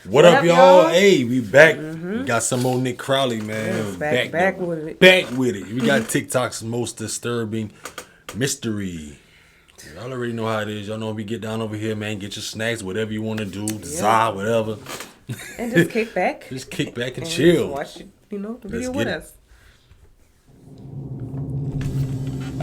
What up, y'all? Hey, we back. We got some more Nick Crowley, man. Yes, back with it. Back with it. We got TikTok's most disturbing mystery. Y'all already know how it is. Y'all know we get down over here, man. Get your snacks, whatever you want to do, desire, whatever. And just kick back. Just kick back and and chill. watch it, the video Let's with get it. us.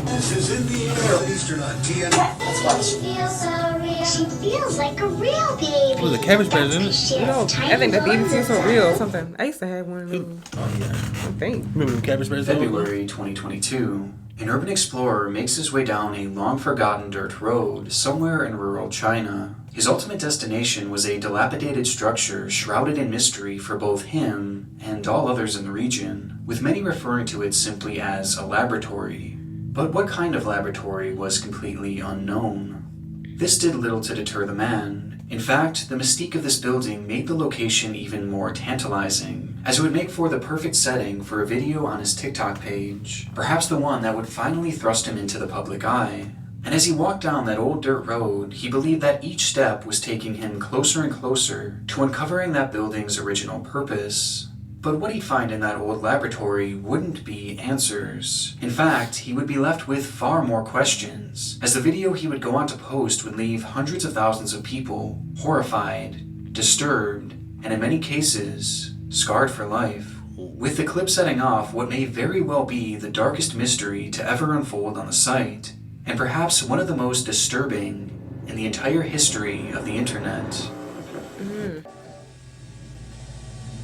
This is in the air. Eastern on TN. That's why she feels so real. She feels like a real baby. Was it Cabbage Patch, isn't it? She You know, has tiny I think the baby bones feels so inside real or her. something. I used to have one of them. Oh, yeah. I think. Remember them Cabbage Patch? February 2022, an urban explorer makes his way down a long-forgotten dirt road somewhere in rural China. His ultimate destination was a dilapidated structure shrouded in mystery for both him and all others in the region, with many referring to it simply as a laboratory. But what kind of laboratory was completely unknown. This did little to deter the man. In fact, the mystique of this building made the location even more tantalizing, as it would make for the perfect setting for a video on his TikTok page, perhaps the one that would finally thrust him into the public eye. And as he walked down that old dirt road, he believed that each step was taking him closer and closer to uncovering that building's original purpose. But what he'd find in that old laboratory wouldn't be answers. In fact, he would be left with far more questions, as the video he would go on to post would leave hundreds of thousands of people horrified, disturbed, and in many cases, scarred for life. With the clip setting off what may very well be the darkest mystery to ever unfold on the site, and perhaps one of the most disturbing in the entire history of the internet.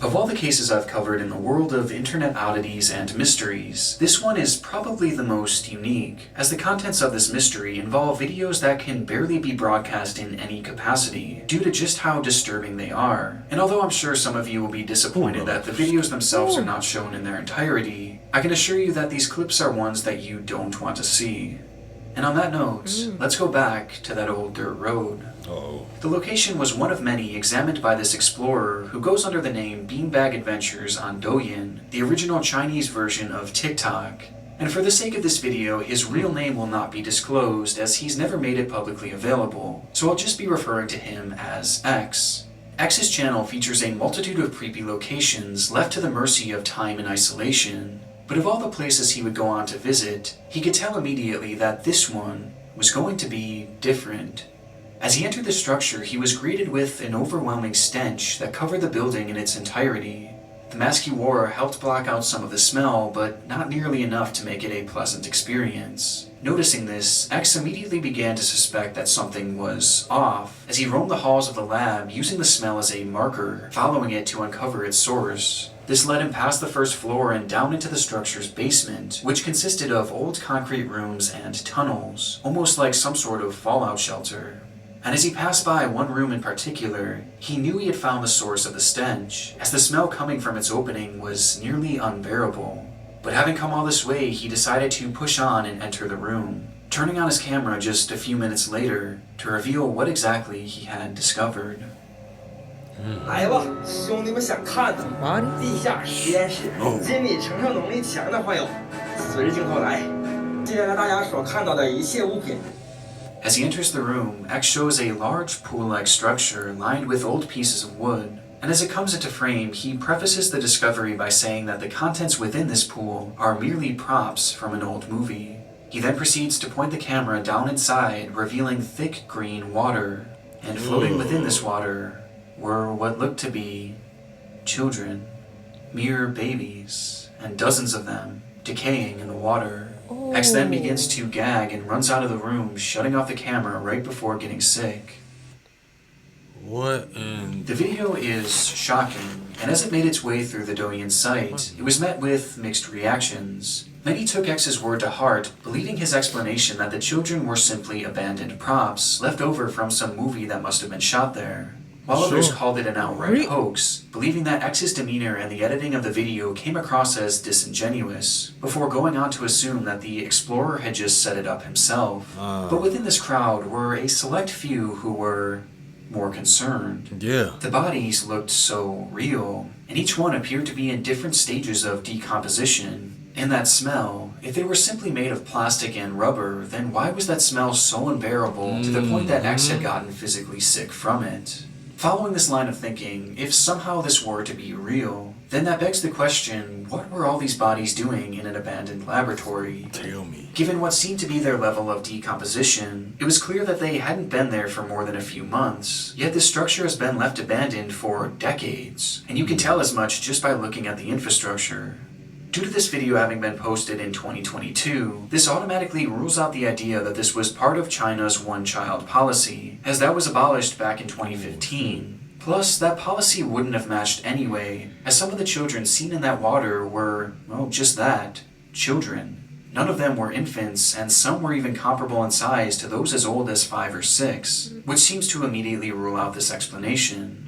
Of all the cases I've covered in the world of internet oddities and mysteries, this one is probably the most unique, as the contents of this mystery involve videos that can barely be broadcast in any capacity, due to just how disturbing they are. And although I'm sure some of you will be disappointed that the videos themselves are not shown in their entirety, I can assure you that these clips are ones that you don't want to see. And on that note, let's go back to that old dirt road. Uh-oh. The location was one of many examined by this explorer who goes under the name Beanbag Adventures on Douyin, the original Chinese version of TikTok. And for the sake of this video, his real name will not be disclosed as he's never made it publicly available, so I'll just be referring to him as X. X's channel features a multitude of creepy locations left to the mercy of time and isolation, but of all the places he would go on to visit, he could tell immediately that this one was going to be different. As he entered the structure, he was greeted with an overwhelming stench that covered the building in its entirety. The mask he wore helped block out some of the smell, but not nearly enough to make it a pleasant experience. Noticing this, X immediately began to suspect that something was off, as he roamed the halls of the lab using the smell as a marker, following it to uncover its source. This led him past the first floor and down into the structure's basement, which consisted of old concrete rooms and tunnels, almost like some sort of fallout shelter. And as he passed by one room in particular, he knew he had found the source of the stench, as the smell coming from its opening was nearly unbearable. But having come all this way, he decided to push on and enter the room, turning on his camera just a few minutes later to reveal what exactly he had discovered. 来吧，兄弟们想看的 Body? 地下实验室，精密承受能力强的患有，随着镜头来。接下来大家所看到的一切物品， As he enters the room, X shows a large pool-like structure lined with old pieces of wood, and as it comes into frame, he prefaces the discovery by saying that the contents within this pool are merely props from an old movie. He then proceeds to point the camera down inside, revealing thick green water, and floating within this water were what looked to be children, mere babies, and dozens of them decaying in the water. X then begins to gag and runs out of the room, shutting off the camera right before getting sick. What in... The video is shocking, and as it made its way through the Douyin site, it was met with mixed reactions. Many took X's word to heart, believing his explanation that the children were simply abandoned props left over from some movie that must have been shot there, while others called it an outright hoax, believing that X's demeanor and the editing of the video came across as disingenuous, before going on to assume that the explorer had just set it up himself. But within this crowd were a select few who were more concerned. Yeah. The bodies looked so real, and each one appeared to be in different stages of decomposition. And that smell, if they were simply made of plastic and rubber, then why was that smell so unbearable to the point that X had gotten physically sick from it? Following this line of thinking, if somehow this were to be real, then that begs the question, what were all these bodies doing in an abandoned laboratory? Tell me. Given what seemed to be their level of decomposition, it was clear that they hadn't been there for more than a few months, yet this structure has been left abandoned for decades, and you can tell as much just by looking at the infrastructure. Due to this video having been posted in 2022, this automatically rules out the idea that this was part of China's one-child policy, as that was abolished back in 2015. Plus, that policy wouldn't have matched anyway, as some of the children seen in that water were, well, just that, children. None of them were infants, and some were even comparable in size to those as old as 5 or 6, which seems to immediately rule out this explanation.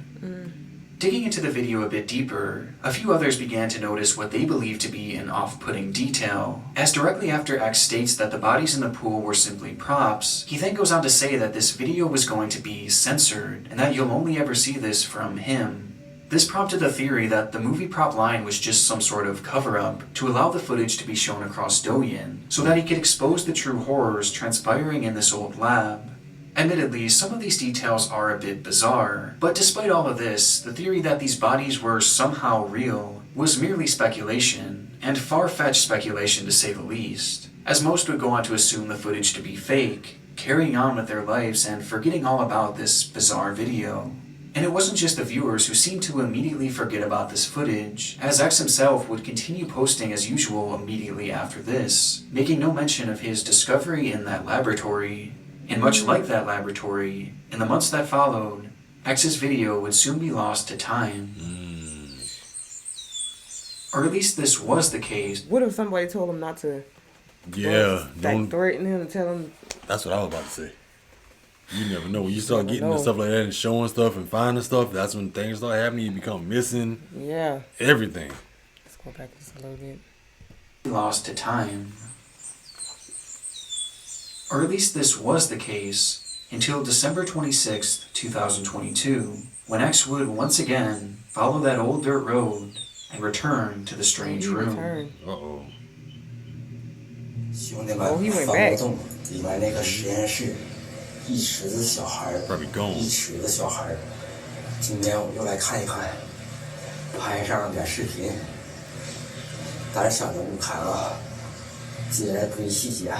Digging into the video a bit deeper, a few others began to notice what they believed to be an off-putting detail, as directly after X states that the bodies in the pool were simply props, he then goes on to say that this video was going to be censored, and that you'll only ever see this from him. This prompted the theory that the movie prop line was just some sort of cover-up to allow the footage to be shown across Douyin, so that he could expose the true horrors transpiring in this old lab. Admittedly, some of these details are a bit bizarre, but despite all of this, the theory that these bodies were somehow real was merely speculation, and far-fetched speculation to say the least, as most would go on to assume the footage to be fake, carrying on with their lives and forgetting all about this bizarre video. And it wasn't just the viewers who seemed to immediately forget about this footage, as X himself would continue posting as usual immediately after this, making no mention of his discovery in that laboratory. And much like that laboratory, in the months that followed, X's video would soon be lost to time. Or at least this was the case. What if somebody told him not to? Yeah, Like threaten him and tell him. That's what I was about to say. You never know. When you start getting into stuff like that and showing stuff and finding stuff, that's when things start happening. You become missing. Yeah. Everything. Let's go back just a little bit. Lost to time. Or at least this was the case until December 26, 2022, when X would once again follow that old dirt road and return to the strange room. Uh-oh. 兄弟们，防不动里面那个实验室，一池子小孩，一池子小孩。今天我又来看一看，拍上点视频，胆小的勿看啊，记得注意细节。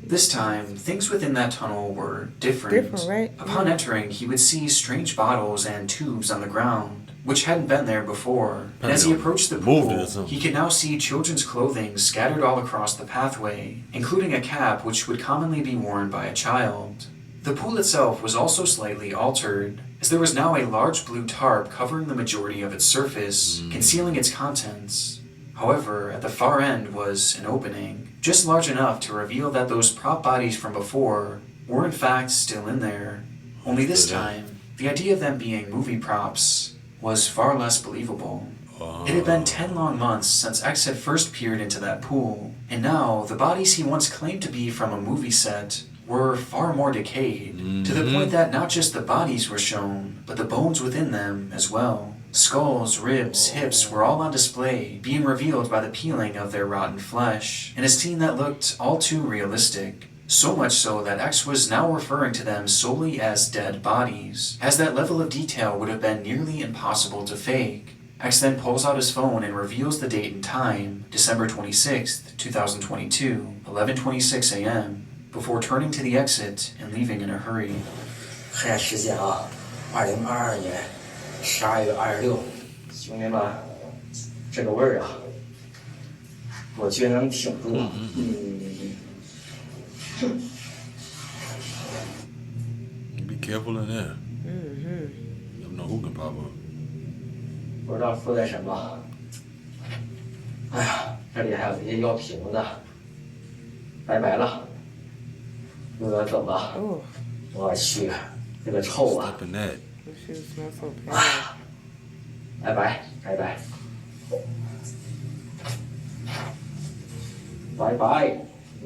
This time, things within that tunnel were different. Right? Upon entering, he would see strange bottles and tubes on the ground, which hadn't been there before. And as he approached the pool, he could now see children's clothing scattered all across the pathway, including a cap which would commonly be worn by a child. The pool itself was also slightly altered, as there was now a large blue tarp covering the majority of its surface, concealing its contents. However, at the far end was an opening, just large enough to reveal that those prop bodies from before were in fact still in there. Only this time, the idea of them being movie props was far less believable. It had been 10 long months since X had first peered into that pool, and now the bodies he once claimed to be from a movie set were far more decayed, to the point that not just the bodies were shown, but the bones within them as well. Skulls, ribs, hips were all on display, being revealed by the peeling of their rotten flesh, in a scene that looked all too realistic. So much so that X was now referring to them solely as dead bodies, as that level of detail would have been nearly impossible to fake. X then pulls out his phone and reveals the date and time, December 26th, 2022, 11:26 a.m., before turning to the exit and leaving in a hurry. 黑暗时间啊，2022年12月26，兄弟们，这个味儿啊，我觉得能挺住。Be careful in there. You never know who can pop up. 不知道附在什么。哎呀，这里还有一些药瓶子，拜拜了，我要走了。我去，这个臭啊！ Stop in that. This shit smells so bad. 拜拜，拜拜，拜拜。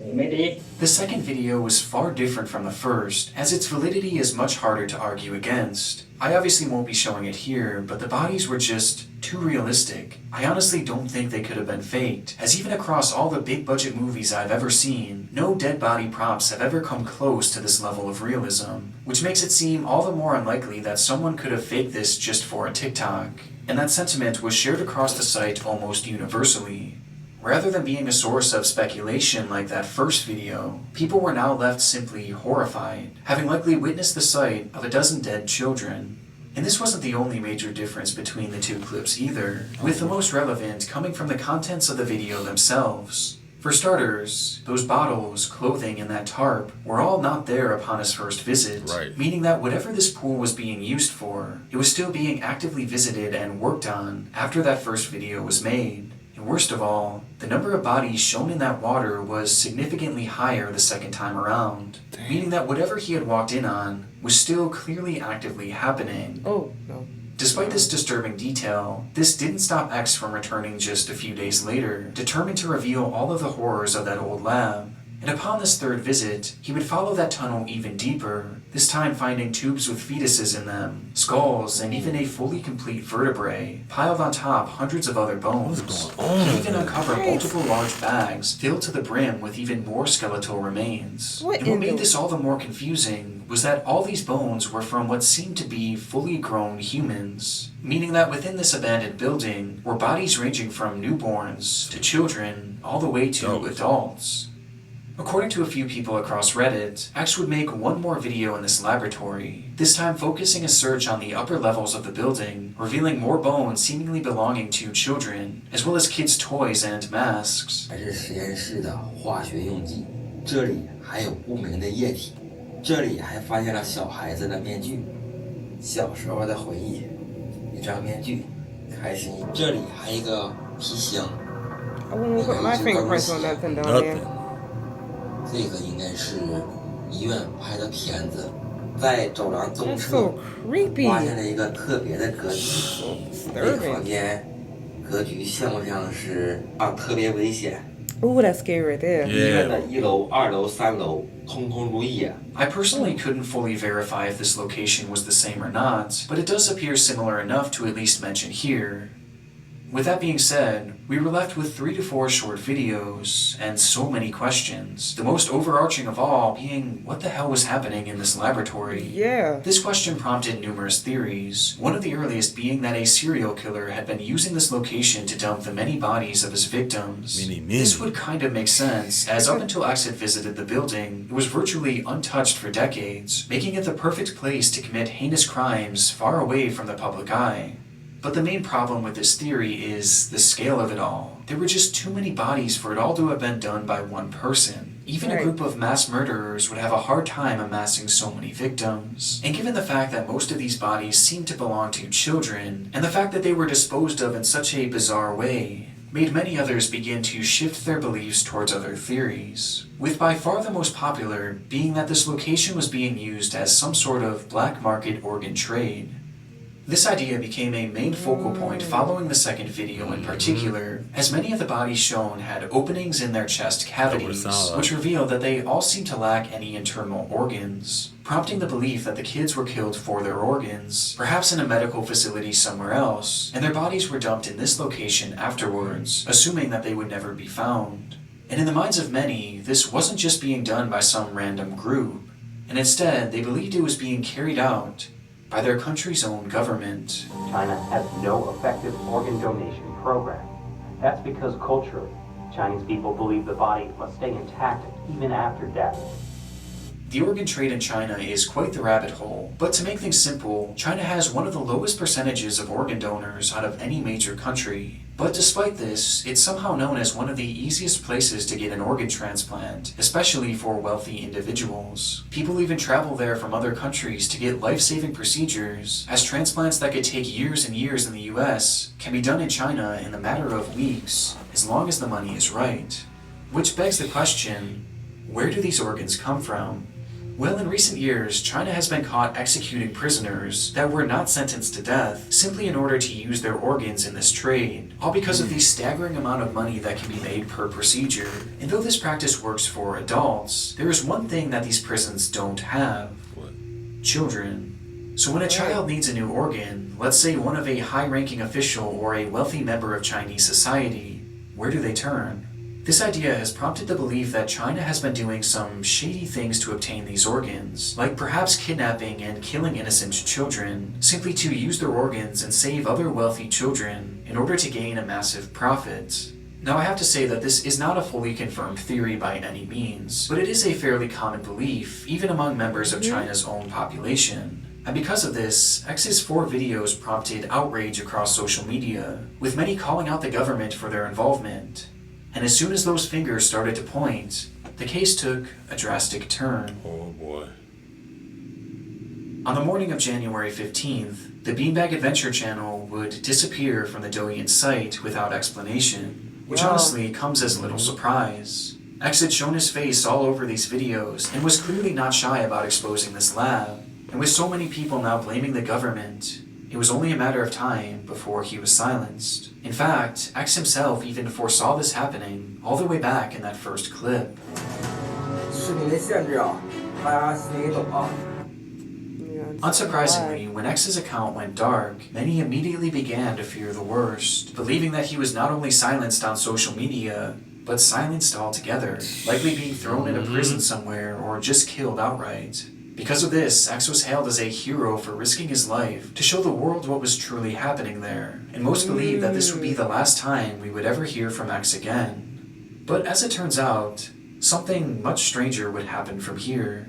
The second video was far different from the first, as its validity is much harder to argue against. I obviously won't be showing it here, but the bodies were just too realistic. I honestly don't think they could have been faked, as even across all the big budget movies I've ever seen, no dead body props have ever come close to this level of realism, which makes it seem all the more unlikely that someone could have faked this just for a TikTok. And that sentiment was shared across the site almost universally. Rather than being a source of speculation like that first video, people were now left simply horrified, having likely witnessed the sight of a dozen dead children. And this wasn't the only major difference between the two clips either, with the most relevant coming from the contents of the video themselves. For starters, those bottles, clothing, and that tarp were all not there upon his first visit, meaning that whatever this pool was being used for, it was still being actively visited and worked on after that first video was made. And worst of all, the number of bodies shown in that water was significantly higher the second time around, meaning that whatever he had walked in on was still clearly actively happening. Oh, no. Despite this disturbing detail, this didn't stop X from returning just a few days later, determined to reveal all of the horrors of that old lab. And upon this third visit, he would follow that tunnel even deeper, this time finding tubes with fetuses in them, skulls, and even a fully complete vertebrae, piled on top hundreds of other bones. He even uncovered multiple large bags filled to the brim with even more skeletal remains. And what made this all the more confusing was that all these bones were from what seemed to be fully grown humans, meaning that within this abandoned building were bodies ranging from newborns to children all the way to adults. According to a few people across Reddit, X would make one more video in this laboratory, this time focusing a search on the upper levels of the building, revealing more bones seemingly belonging to children, as well as kids' toys and masks. 还是实验室的化学用剂，这里还有不明的液体，这里还发现了小孩子的面具，小时候的回忆，一张面具，开心。这里还有一个皮箱。I wouldn't put my fingerprints on nothing down there. 这个应该是医院拍的片子，在走廊东侧发现了一个特别的格局，这个房间格局像不像是特别危险？ Ooh, that's scary right there. 医院的1楼、2楼、3楼通通如意。 I personally couldn't fully verify if this location was the same or not, but it does appear similar enough to at least mention here. With that being said, we were left with 3 to 4 short videos, and so many questions, the most overarching of all being what the hell was happening in this laboratory. Yeah. This question prompted numerous theories, one of the earliest being that a serial killer had been using this location to dump the many bodies of his victims. This would kind of make sense, as up until X had visited the building, it was virtually untouched for decades, making it the perfect place to commit heinous crimes far away from the public eye. But the main problem with this theory is the scale of it all. There were just too many bodies for it all to have been done by one person. Even a group of mass murderers would have a hard time amassing so many victims. And given the fact that most of these bodies seemed to belong to children, and the fact that they were disposed of in such a bizarre way, made many others begin to shift their beliefs towards other theories, with by far the most popular being that this location was being used as some sort of black market organ trade. This idea became a main focal point following the second video in particular, as many of the bodies shown had openings in their chest cavities, which revealed that they all seemed to lack any internal organs, prompting the belief that the kids were killed for their organs, perhaps in a medical facility somewhere else, and their bodies were dumped in this location afterwards, assuming that they would never be found. And in the minds of many, this wasn't just being done by some random group, and instead they believed it was being carried out by their country's own government. China has no effective organ donation program. That's because culturally, Chinese people believe the body must stay intact even after death. The organ trade in China is quite the rabbit hole, but to make things simple, China has one of the lowest percentages of organ donors out of any major country. But despite this, it's somehow known as one of the easiest places to get an organ transplant, especially for wealthy individuals. People even travel there from other countries to get life-saving procedures, as transplants that could take years and years in the US can be done in China in a matter of weeks, as long as the money is right. Which begs the question, where do these organs come from? Well, in recent years, China has been caught executing prisoners that were not sentenced to death simply in order to use their organs in this trade, all because of the staggering amount of money that can be made per procedure. And though this practice works for adults, there is one thing that these prisons don't have. What? Children. So when a child needs a new organ, let's say one of a high-ranking official or a wealthy member of Chinese society, where do they turn? This idea has prompted the belief that China has been doing some shady things to obtain these organs, like perhaps kidnapping and killing innocent children, simply to use their organs and save other wealthy children in order to gain a massive profit. Now I have to say that this is not a fully confirmed theory by any means, but it is a fairly common belief, even among members of China's own population. And because of this, X's 4 videos prompted outrage across social media, with many calling out the government for their involvement. And as soon as those fingers started to point, the case took a drastic turn. Oh boy. On the morning of January 15th, the Beanbag Adventure channel would disappear from the Douyin site without explanation, which honestly comes as little surprise. X had shown his face all over these videos and was clearly not shy about exposing this lab. And with so many people now blaming the government, it was only a matter of time before he was silenced. In fact, X himself even foresaw this happening all the way back in that first clip. Unsurprisingly, when X's account went dark, many immediately began to fear the worst, believing that he was not only silenced on social media, but silenced altogether, likely being thrown in a prison somewhere or just killed outright. Because of this, X was hailed as a hero for risking his life to show the world what was truly happening there, and most believed that this would be the last time we would ever hear from X again. But as it turns out, something much stranger would happen from here.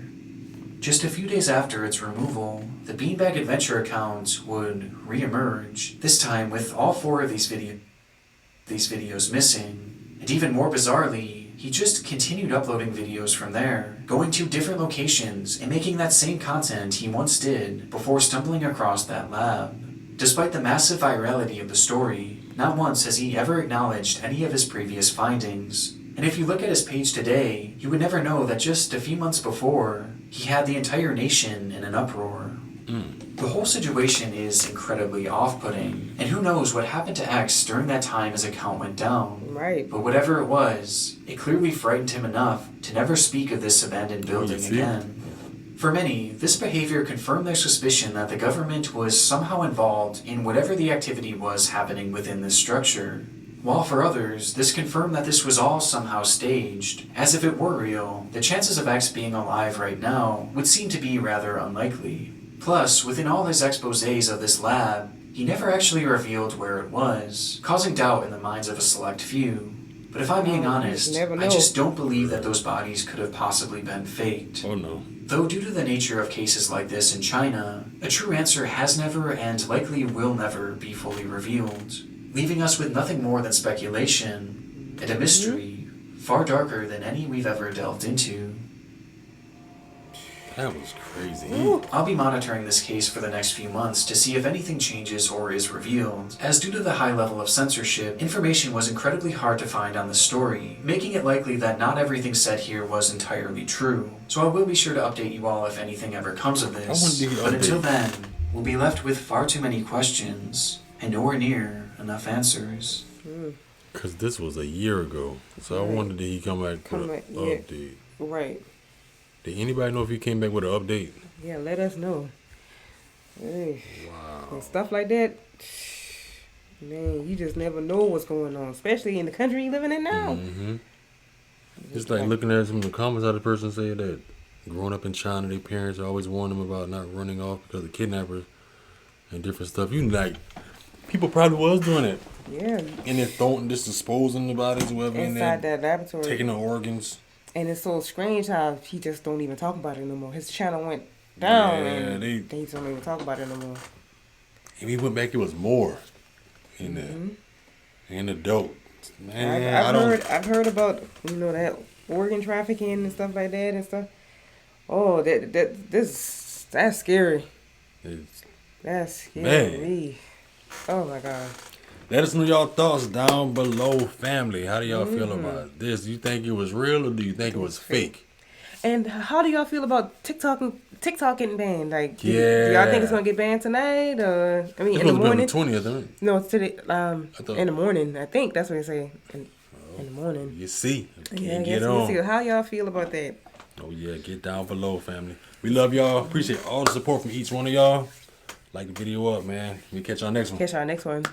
Just a few days after its removal, the Beanbag Adventure account would re-emerge, this time with all 4 of these videos missing, and even more bizarrely, he just continued uploading videos from there, going to different locations and making that same content he once did before stumbling across that lab. Despite the massive virality of the story, not once has he ever acknowledged any of his previous findings. And if you look at his page today, you would never know that just a few months before, he had the entire nation in an uproar. The whole situation is incredibly off-putting, and who knows what happened to X during that time his account went down. Right. But whatever it was, it clearly frightened him enough to never speak of this abandoned building again. For many, this behavior confirmed their suspicion that the government was somehow involved in whatever the activity was happening within this structure. While for others, this confirmed that this was all somehow staged. As if it were real, the chances of X being alive right now would seem to be rather unlikely. Plus, within all his exposés of this lab, he never actually revealed where it was, causing doubt in the minds of a select few. But if I'm being honest, I just don't believe that those bodies could have possibly been faked. Oh no. Though due to the nature of cases like this in China, a true answer has never and likely will never be fully revealed, leaving us with nothing more than speculation and a mystery far darker than any we've ever delved into. That was crazy. I'll be monitoring this case for the next few months to see if anything changes or is revealed, as due to the high level of censorship, information was incredibly hard to find on the story, making it likely that not everything said here was entirely true. So I will be sure to update you all if anything ever comes of this, but until then, we'll be left with far too many questions, and nowhere near enough answers. Because this was a year ago, so I wondered did he come back with an update. Right. Did anybody know if he came back with an update? Yeah, let us know. Hey. Wow. And stuff like that, man, you just never know what's going on, especially in the country you're living in now. Mm-hmm. It's like looking at some of the comments how the person said that growing up in China, their parents always warned them about not running off because of kidnappers and different stuff. You like, people probably was doing it. Yeah. And then throwing, just disposing the bodies, whoever in there, inside that laboratory. taking the organs. And it's so strange how he just don't even talk about it no more. His channel went down, and he don't even talk about it no more. And we went back, it was more in there. And the dope. Man, I've heard about, you know, that organ trafficking and stuff like that and stuff. Oh, that's scary. That's scary. Man. Oh my God. Let us know y'all thoughts down below, family. How do y'all feel about this? Do you think it was real or do you think it was fake? And how do y'all feel about TikTok getting banned? Like, do Yeah. y'all think it's gonna get banned tonight? Or I mean, It's in the supposed to be on morning? the 20th, isn't it? No, it's today. thought- In the morning. I think that's what they say. In the morning. You see. Yeah, I Get guess we'll on. see. How y'all feel about that? Oh, yeah. Get down below, family. We love y'all. Appreciate all the support from each one of y'all. Like the video up, man. We catch y'all next one. Catch y'all next one.